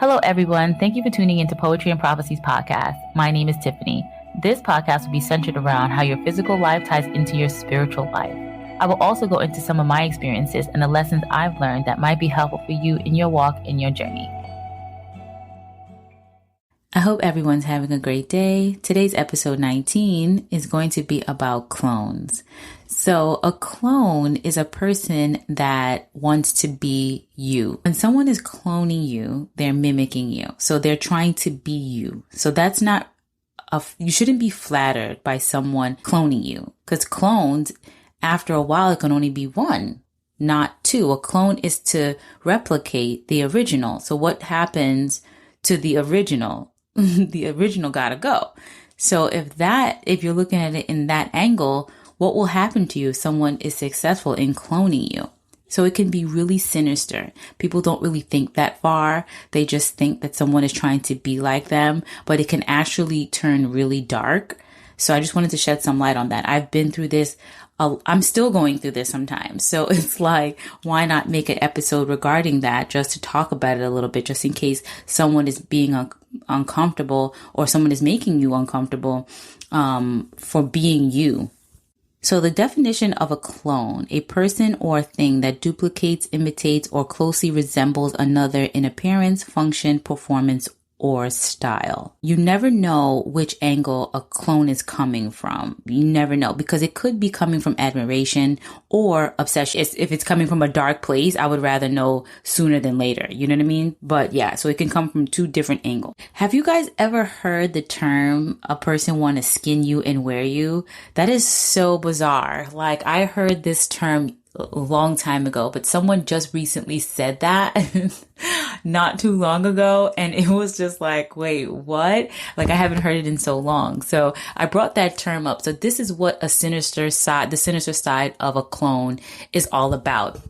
Hello, everyone. Thank you for tuning into Poetry and Prophecies podcast. My name is Tiffany. This podcast will be centered around how your physical life ties into your spiritual life. I will also go into some of my experiences and the lessons I've learned that might be helpful for you in your walk and your journey. I hope everyone's having a great day. Today's episode 19 is going to be about clones. So a clone is a person that wants to be you. When someone is cloning you, they're mimicking you. So they're trying to be you. So that's not, you shouldn't be flattered by someone cloning you, because clones, after a while, it can only be one, not two. A clone is to replicate the original. So what happens to the original? The original gotta go. So if you're looking at it in that angle, what will happen to you if someone is successful in cloning you? So it can be really sinister. People don't really think that far. They just think that someone is trying to be like them, but it can actually turn really dark. So I just wanted to shed some light on that. I've been through this. I'm still going through this sometimes. So it's like, why not make an episode regarding that, just to talk about it a little bit, just in case someone is being uncomfortable or someone is making you uncomfortable for being you. So the definition of a clone: a person or thing that duplicates, imitates, or closely resembles another in appearance, function, performance, or style. You never know which angle a clone is coming from. You never know, because it could be coming from admiration or obsession. If it's coming from a dark place, I would rather know sooner than later. You know what I mean? But yeah, so it can come from two different angles. Have you guys ever heard the term, a person want to skin you and wear you? That is so bizarre. Like, I heard this term a long time ago, but someone just recently said that not too long ago, and it was just like, wait, what? Like, I haven't heard it in so long. So I brought that term up. So this is what the sinister side of a clone is all about.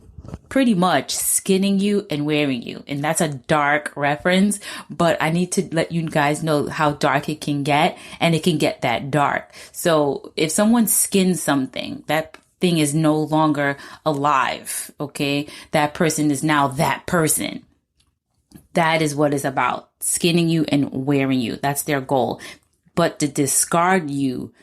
Pretty much skinning you and wearing you. And that's a dark reference, but I need to let you guys know how dark it can get, and it can get that dark. So if someone skins something, that thing is no longer alive. Okay. That person is now that person. That is what it's about. Skinning you and wearing you. That's their goal. But to discard you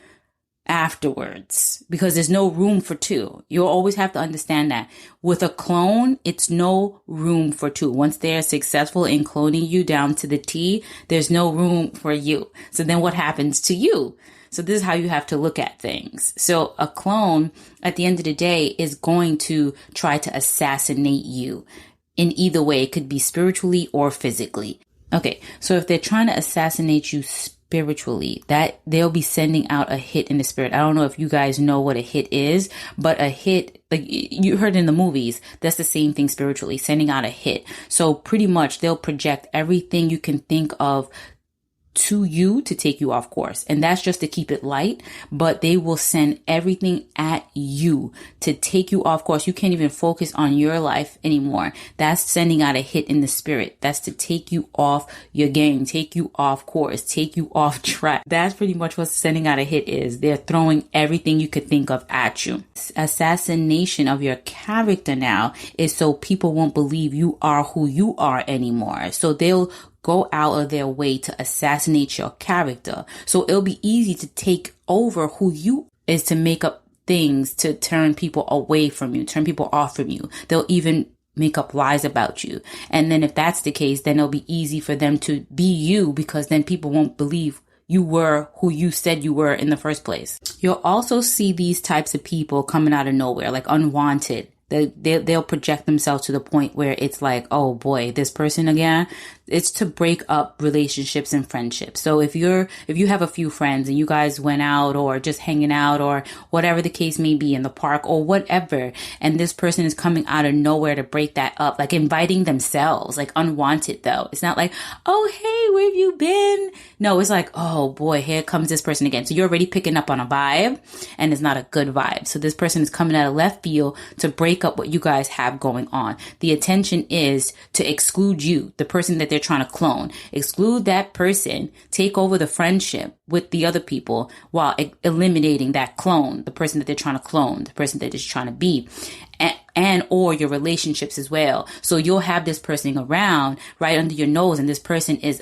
afterwards, because there's no room for two. You'll always have to understand that. With a clone, it's no room for two. Once they're successful in cloning you down to the T, there's no room for you. So then what happens to you? So this is how you have to look at things. So a clone, at the end of the day, is going to try to assassinate you in either way. It could be spiritually or physically. Okay, so if they're trying to assassinate you spiritually, that they'll be sending out a hit in the spirit. I don't know if you guys know what a hit is, but a hit, like you heard in the movies, that's the same thing spiritually, sending out a hit. So pretty much they'll project everything you can think of to you to take you off course. And that's just to keep it light, but they will send everything at you to take you off course. You can't even focus on your life anymore. That's sending out a hit in the spirit. That's to take you off your game, take you off course, take you off track. That's pretty much what sending out a hit is. They're throwing everything you could think of at you. Assassination of your character now is so people won't believe you are who you are anymore. So they'll go out of their way to assassinate your character. So it'll be easy to take over who you is, to make up things to turn people away from you, turn people off from you. They'll even make up lies about you. And then if that's the case, then it'll be easy for them to be you, because then people won't believe you were who you said you were in the first place. You'll also see these types of people coming out of nowhere, like unwanted. They'll project themselves to the point where it's like, oh boy, this person again. It's to break up relationships and friendships. So if you have a few friends and you guys went out or just hanging out or whatever the case may be in the park or whatever, and this person is coming out of nowhere to break that up, like inviting themselves, like unwanted though. It's not like, oh, hey, where have you been? No, it's like, oh boy, here comes this person again. So you're already picking up on a vibe, and it's not a good vibe. So this person is coming out of left field to break break up what you guys have going on. The intention is to exclude you, the person that they're trying to clone. Exclude that person, take over the friendship with the other people while eliminating that clone, the person that they're trying to clone, the person that they're trying to be. And or your relationships as well. So you'll have this person around right under your nose, and this person is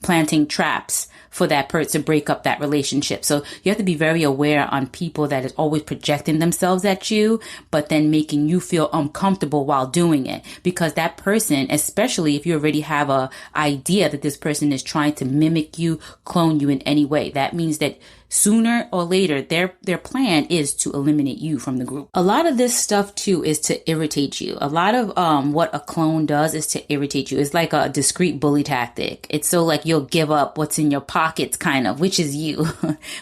planting traps for that person to break up that relationship. So you have to be very aware on people that is always projecting themselves at you, but then making you feel uncomfortable while doing it. Because that person, especially if you already have a idea that this person is trying to mimic you, clone you in any way, that means that sooner or later, their plan is to eliminate you from the group. A lot of this stuff too is to irritate you. A lot of what a clone does is to irritate you. It's like a discreet bully tactic. It's so like you'll give up what's in your pockets, kind of, which is you,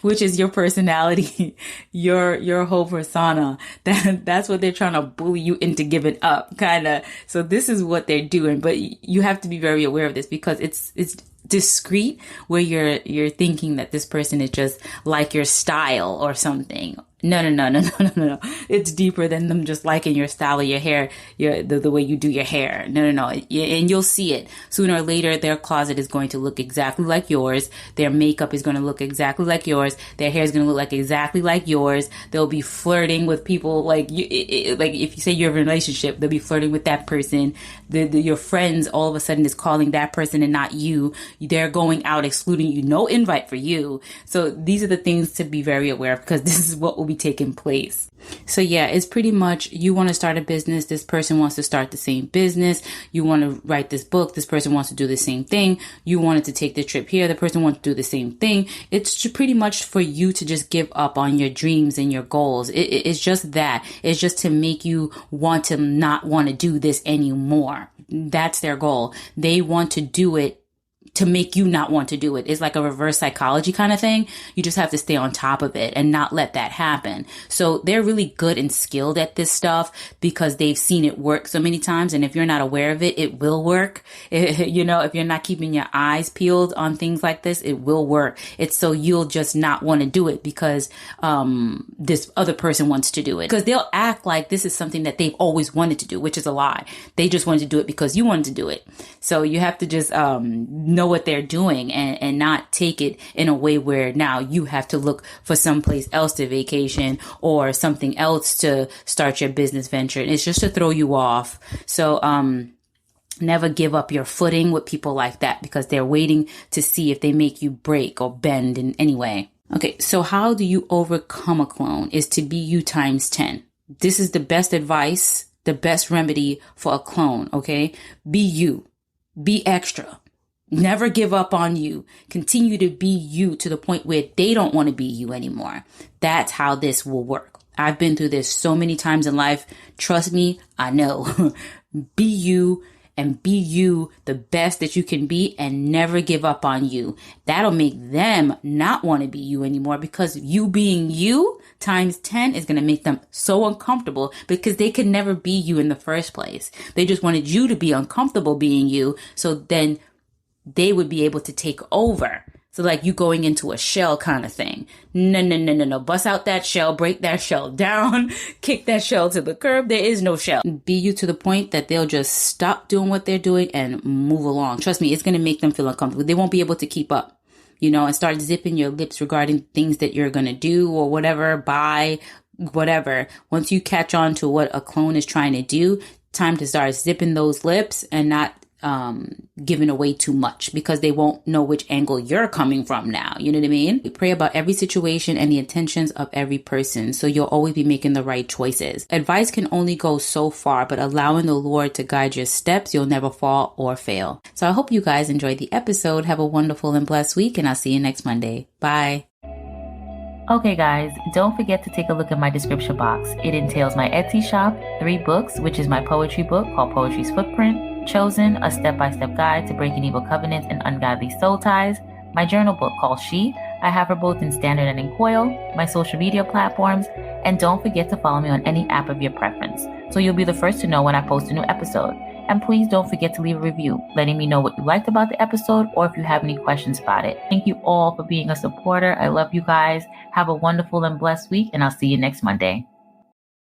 which is your personality, your whole persona. That's what they're trying to bully you into giving up, kind of. So this is what they're doing, but you have to be very aware of this because it's discreet where you're thinking that this person is just like your style or something. No. It's deeper than them just liking your style or your hair, the way you do your hair. No. And you'll see it. Sooner or later, their closet is going to look exactly like yours. Their makeup is going to look exactly like yours. Their hair is going to look like exactly like yours. They'll be flirting with people like you. Like if you say you're in a relationship, they'll be flirting with that person. Your friends all of a sudden is calling that person and not you. They're going out excluding you. No invite for you. So these are the things to be very aware of because this is what will be taking place. So yeah, it's pretty much you want to start a business. This person wants to start the same business. You want to write this book. This person wants to do the same thing. You wanted to take the trip here. The person wants to do the same thing. It's pretty much for you to just give up on your dreams and your goals. It's just that. It's just to make you want to not want to do this anymore. That's their goal. They want to do it to make you not want to do it. It's like a reverse psychology kind of thing. You just have to stay on top of it and not let that happen. So they're really good and skilled at this stuff because they've seen it work so many times. And if you're not aware of it, it will work. If you're not keeping your eyes peeled on things like this, it will work. It's so you'll just not want to do it because this other person wants to do it. Because they'll act like this is something that they've always wanted to do, which is a lie. They just wanted to do it because you wanted to do it. So you have to just know what they're doing and not take it in a way where now you have to look for someplace else to vacation or something else to start your business venture. It's just to throw you off. So never give up your footing with people like that because they're waiting to see if they make you break or bend in any way. Okay, so how do you overcome a clone is to be you times 10. This is the best advice, the best remedy for a clone, okay? Be you. Be extra. Never give up on you. Continue to be you to the point where they don't want to be you anymore. That's how this will work. I've been through this so many times in life. Trust me, I know. Be you and be you the best that you can be and never give up on you. That'll make them not want to be you anymore because you being you times 10 is going to make them so uncomfortable because they could never be you in the first place. They just wanted you to be uncomfortable being you. So then they would be able to take over. So like you going into a shell kind of thing. No. Bust out that shell, break that shell down, kick that shell to the curb. There is no shell. Be you to the point that they'll just stop doing what they're doing and move along. Trust me, it's going to make them feel uncomfortable. They won't be able to keep up, and start zipping your lips regarding things that you're going to do or whatever, buy, whatever. Once you catch on to what a clone is trying to do, time to start zipping those lips and not giving away too much because they won't know which angle you're coming from now. You know what I mean? We pray about every situation and the intentions of every person, so you'll always be making the right choices. Advice can only go so far, but allowing the Lord to guide your steps, you'll never fall or fail. So I hope you guys enjoyed the episode. Have a wonderful and blessed week, and I'll see you next Monday. Bye. Okay guys, don't forget to take a look at my description box. It entails my Etsy shop, 3 books, which is my poetry book called Poetry's Footprint, Chosen, a step-by-step guide to breaking evil covenants and ungodly soul ties, my journal book called She. I have her both in standard and in coil, my social media platforms, and don't forget to follow me on any app of your preference, so you'll be the first to know when I post a new episode. And please don't forget to leave a review, letting me know what you liked about the episode or if you have any questions about it. Thank you all for being a supporter. I love you guys. Have a wonderful and blessed week, and I'll see you next Monday.